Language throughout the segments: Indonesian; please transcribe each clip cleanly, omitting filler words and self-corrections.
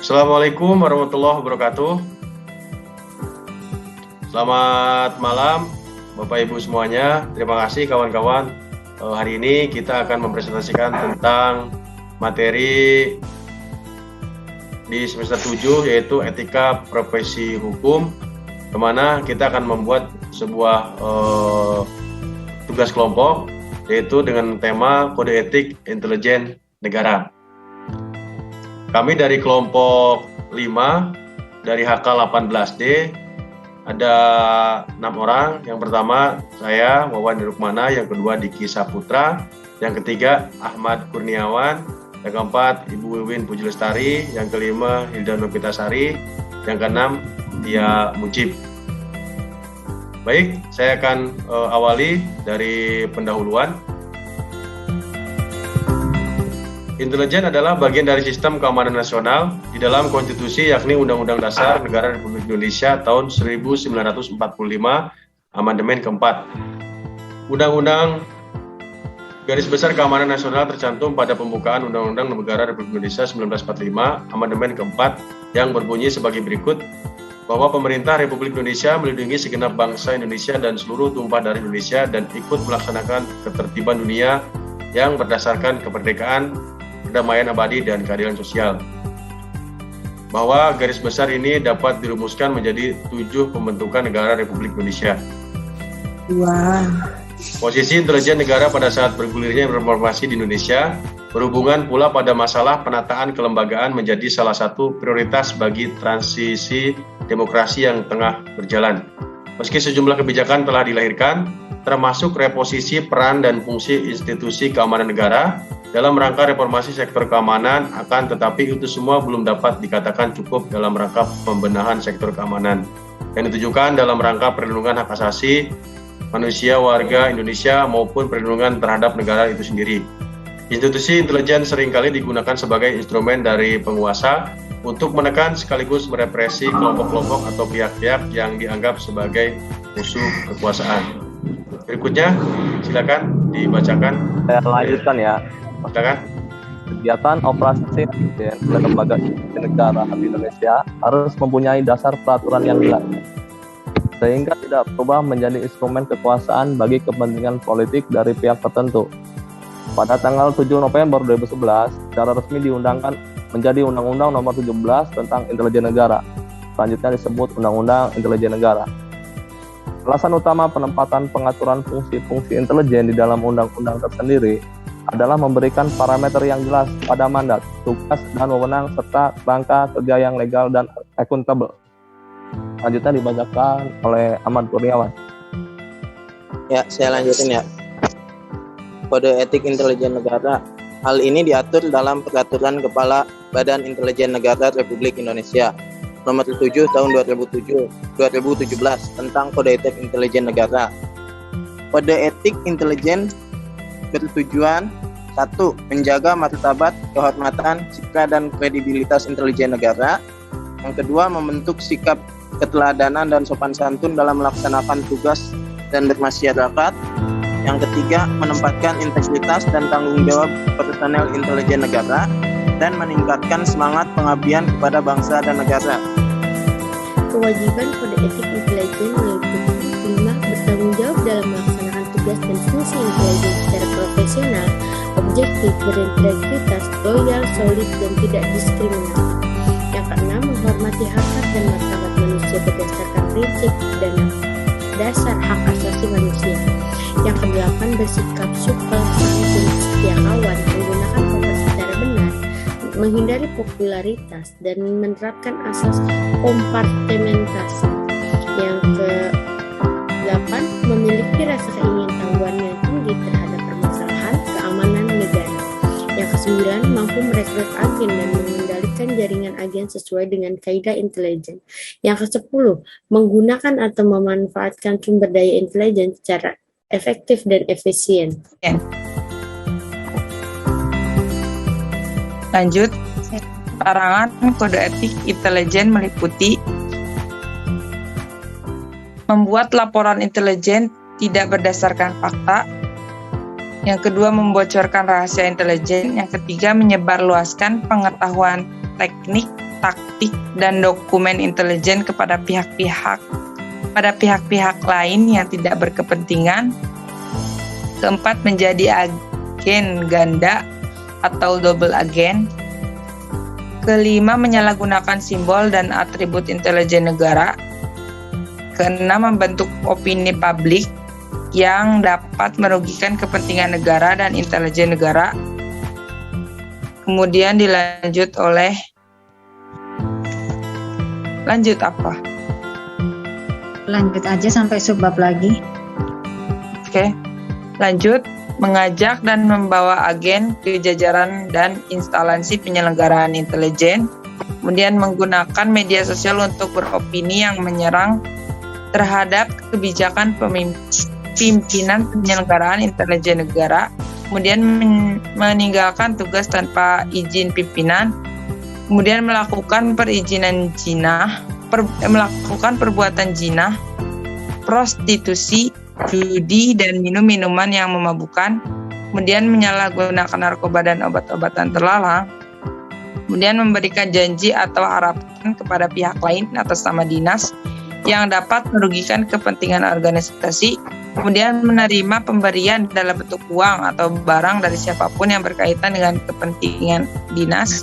Assalamualaikum warahmatullahi wabarakatuh. Selamat malam Bapak Ibu semuanya. Terima kasih kawan-kawan. Hari ini kita akan mempresentasikan tentang materi di semester 7 yaitu etika profesi hukum, kemana kita akan membuat sebuah tugas kelompok yaitu dengan tema kode etik intelijen negara. Kami dari kelompok 5 dari HK 18D ada 6 orang. Yang pertama saya Wawan Rukmana, yang kedua Diki Saputra, yang ketiga Ahmad Kurniawan, yang keempat Ibu Wiwin Puji Lestari, yang kelima Hilda Novitasari, yang keenam Tia Mujib. Baik, saya akan awali dari pendahuluan. Intelijen adalah bagian dari sistem keamanan nasional di dalam konstitusi, yakni Undang-Undang Dasar Negara Republik Indonesia tahun 1945, amandemen keempat. Undang-Undang Garis Besar Keamanan Nasional tercantum pada pembukaan Undang-Undang Negara Republik Indonesia 1945, amandemen keempat, yang berbunyi sebagai berikut, bahwa pemerintah Republik Indonesia melindungi segenap bangsa Indonesia dan seluruh tumpah darah Indonesia dan ikut melaksanakan ketertiban dunia yang berdasarkan kemerdekaan, kedamaian abadi, dan keadilan sosial. Bahwa garis besar ini dapat dirumuskan menjadi 7 pembentukan negara Republik Indonesia. Wow. Posisi intelijen negara pada saat bergulirnya reformasi di Indonesia berhubungan pula pada masalah penataan kelembagaan menjadi salah satu prioritas bagi transisi demokrasi yang tengah berjalan. Meski sejumlah kebijakan telah dilahirkan, termasuk reposisi peran dan fungsi institusi keamanan negara dalam rangka reformasi sektor keamanan, akan tetapi itu semua belum dapat dikatakan cukup dalam rangka pembenahan sektor keamanan yang ditujukan dalam rangka perlindungan hak asasi manusia warga Indonesia maupun perlindungan terhadap negara itu sendiri. Institusi intelijen seringkali digunakan sebagai instrumen dari penguasa untuk menekan sekaligus merepresi kelompok-kelompok atau pihak-pihak yang dianggap sebagai musuh kekuasaan. Berikutnya, silakan dibacakan. Saya lanjutkan ya. Silakan. Kegiatan operasi intelijen oleh lembaga intelijen negara di Indonesia harus mempunyai dasar peraturan yang jelas, sehingga tidak berubah menjadi instrumen kekuasaan bagi kepentingan politik dari pihak tertentu. Pada tanggal 7 November 2011, secara resmi diundangkan menjadi Undang-Undang Nomor 17 tentang Intelijen Negara. Selanjutnya disebut Undang-Undang Intelijen Negara. Alasan utama penempatan pengaturan fungsi-fungsi intelijen di dalam undang-undang tersendiri adalah memberikan parameter yang jelas pada mandat, tugas, dan wewenang serta rangka kerja yang legal dan akuntabel. Selanjutnya dibacakan oleh Ahmad Kurniawan. Ya, saya lanjutin ya. Kode etik intelijen negara. Hal ini diatur dalam Peraturan Kepala Badan Intelijen Negara Republik Indonesia Nomor 7 Tahun 2017 tentang Kode Etik Intelijen Negara. Kode etik intelijen bertujuan 1. Menjaga martabat, kehormatan, citra, dan kredibilitas intelijen negara. Yang kedua, membentuk sikap keteladanan dan sopan santun dalam melaksanakan tugas dan bermasyarakat. Yang ketiga, menempatkan integritas dan tanggung jawab personel intelijen negara dan meningkatkan semangat pengabdian kepada bangsa dan negara. Kewajiban kode etik intelijen meliputi 5. Bertanggung jawab dalam melaksanakan tugas dan fungsi intelijen secara profesional, objektif, berintegritas, loyal, solid, dan tidak diskriminatif. Yang keenam, menghormati hak dan martabat manusia berdasarkan prinsip dan dasar hak asasi manusia. Yang kedelapan, bersikap supel, santun, setia kawan, menggunakan kompetensi secara benar, menghindari popularitas, dan menerapkan asas kompartementasi. Yang ke-8, memiliki rasa keingintahuan yang tinggi terhadap permasalahan keamanan negara. Yang ke-9, mampu merekrut agen dan mengendalikan jaringan agen sesuai dengan kaidah intelijen. Yang ke-10, menggunakan atau memanfaatkan sumber daya intelijen secara efektif dan efisien. Lanjut, larangan kode etik intelijen meliputi membuat laporan intelijen tidak berdasarkan fakta. Yang kedua, membocorkan rahasia intelijen. Yang ketiga, menyebarluaskan pengetahuan teknik taktik dan dokumen intelijen kepada pihak-pihak lain yang tidak berkepentingan. Keempat, menjadi agen ganda atau double agen. Kelima, menyalahgunakan simbol dan atribut intelijen negara. Keenam, membentuk opini publik yang dapat merugikan kepentingan negara dan intelijen negara. Kemudian dilanjut oleh apa? Lanjut aja sampai subbab lagi. Oke. Lanjut, mengajak dan membawa agen ke jajaran dan instalasi penyelenggaraan intelijen. Kemudian menggunakan media sosial untuk beropini yang menyerang terhadap kebijakan pimpinan penyelenggaraan intelijen negara. Kemudian meninggalkan tugas tanpa izin pimpinan. Kemudian melakukan melakukan perbuatan jinah, prostitusi, judi, dan minum-minuman yang memabukkan. Kemudian menyalahgunakan narkoba dan obat-obatan terlarang. Kemudian memberikan janji atau harapan kepada pihak lain atas nama dinas yang dapat merugikan kepentingan organisasi. Kemudian menerima pemberian dalam bentuk uang atau barang dari siapapun yang berkaitan dengan kepentingan dinas.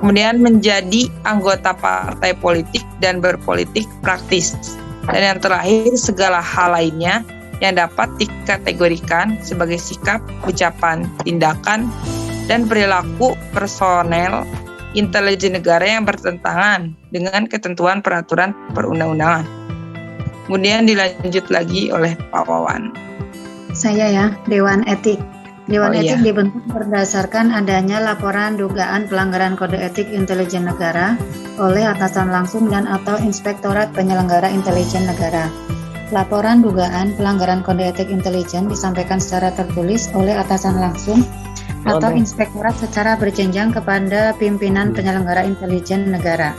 Kemudian menjadi anggota partai politik dan berpolitik praktis. Dan yang terakhir, segala hal lainnya yang dapat dikategorikan sebagai sikap, ucapan, tindakan, dan perilaku personel intelijen negara yang bertentangan dengan ketentuan peraturan perundang-undangan. Kemudian dilanjut lagi oleh Pak Wawan. Saya ya, Dewan Etik. Dewan Etik iya. dibentuk berdasarkan adanya laporan dugaan pelanggaran kode etik intelijen negara oleh atasan langsung dan atau Inspektorat Penyelenggara Intelijen Negara. Laporan dugaan pelanggaran kode etik intelijen disampaikan secara tertulis oleh atasan langsung atau inspektorat secara berjenjang kepada pimpinan penyelenggara intelijen negara.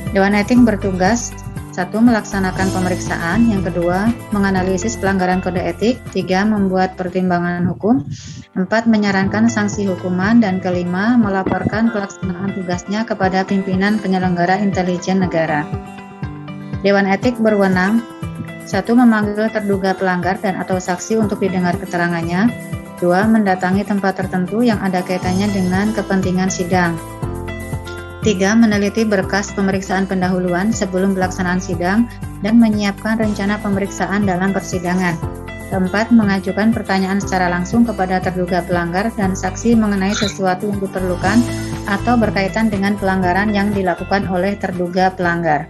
Dewan Etik bertugas 1. Melaksanakan pemeriksaan. Yang kedua, menganalisis pelanggaran kode etik. 3. Membuat pertimbangan hukum. 4. Menyarankan sanksi hukuman. Dan kelima, melaporkan pelaksanaan tugasnya kepada pimpinan penyelenggara intelijen negara. Dewan Etik berwenang 1. Memanggil terduga pelanggar dan atau saksi untuk didengar keterangannya. 2. Mendatangi tempat tertentu yang ada kaitannya dengan kepentingan sidang. 3. Meneliti berkas pemeriksaan pendahuluan sebelum pelaksanaan sidang dan menyiapkan rencana pemeriksaan dalam persidangan. 4. Mengajukan pertanyaan secara langsung kepada terduga pelanggar dan saksi mengenai sesuatu yang diperlukan atau berkaitan dengan pelanggaran yang dilakukan oleh terduga pelanggar.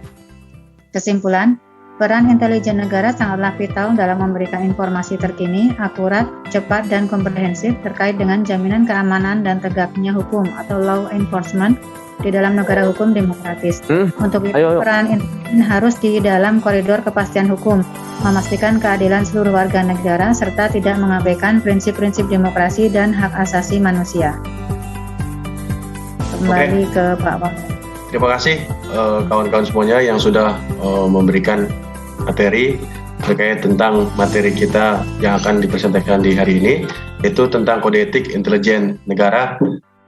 Kesimpulan, peran intelijen negara sangatlah vital dalam memberikan informasi terkini, akurat, cepat, dan komprehensif terkait dengan jaminan keamanan dan tegaknya hukum atau law enforcement di dalam negara hukum demokratis. Untuk itu, peran intelijen harus di dalam koridor kepastian hukum, memastikan keadilan seluruh warga negara, serta tidak mengabaikan prinsip-prinsip demokrasi dan hak asasi manusia. Kembali ke Pak Wawan. Terima kasih kawan-kawan semuanya yang sudah memberikan materi terkait tentang materi kita yang akan dipresentasikan di hari ini, yaitu tentang kode etik intelijen negara.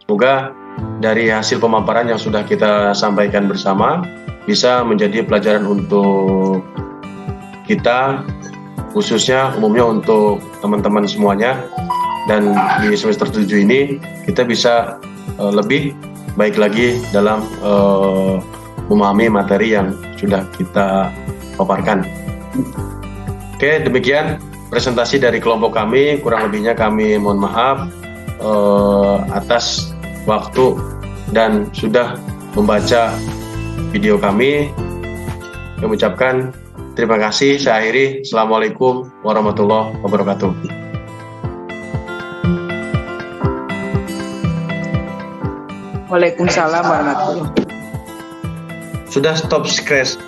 Semoga dari hasil pemaparan yang sudah kita sampaikan bersama bisa menjadi pelajaran untuk kita, khususnya umumnya untuk teman-teman semuanya, dan di semester 7 ini kita bisa lebih baik lagi dalam memahami materi yang sudah kita paparkan. Oke, demikian presentasi dari kelompok kami. Kurang lebihnya kami mohon maaf atas waktu dan sudah membaca video kami. Kami ucapkan terima kasih. Saya akhiri. Assalamualaikum warahmatullahi wabarakatuh. Waalaikumsalam warahmatullahi wabarakatuh. Sudah stop scratch.